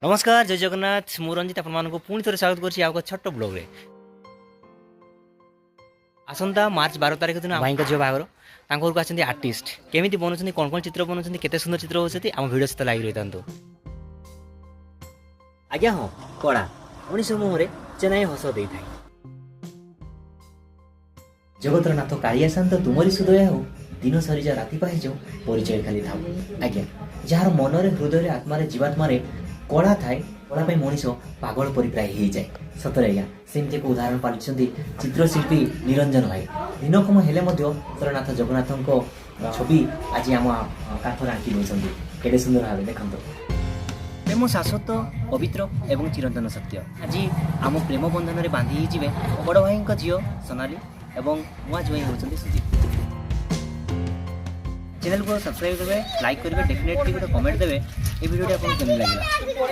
नमस्कार जय जगन्नाथ मु रंजित आपको पुणी थे स्वागत कर छोट ब्लॉग रे आसंता मार्च 12 तारिख दिन भाई झील बाहर घर को आसते आर्टिस्ट केमी बनाऊँ कौन कौन चित्र बनाऊँ केते सुंदर चित्र होती आम भिडियो सहित लगी रही था। आज्ञा हाँ कड़ा मनीष मुहर चेन्नई हस दे था जगतर नाथ कालिया शांत तुमरी सुदय हो दिन सरी जा राति पाई जाओ परिचय खाली था आज्ञा जार मनरे हृदय आत्मार जीवात्मार कला थाए कला मनीष पागल परि प्राय हो जाए सतरे आज्ञा सेमती एक उदाहरण पालिछन्ति चित्रशिल्पी निरंजन भाई दिन कम हेले जगन्नाथ जगन्नाथ छवि आज आम काठर आंकी देते केड़े सुंदर भाव देखते प्रेम शाश्वत पवित्र एवं चिरंतन सत्य आज आम प्रेम बंधन में बांधि जी बड़ भाई झील सोनाली एवं नुआ ज्वाई होती सुजीत। चैनल को सब्सक्राइब करेंगे लाइक करेंगे डेफिनेटली गोटे कमेंट देवे ये वीडियो आपको केमती लगे।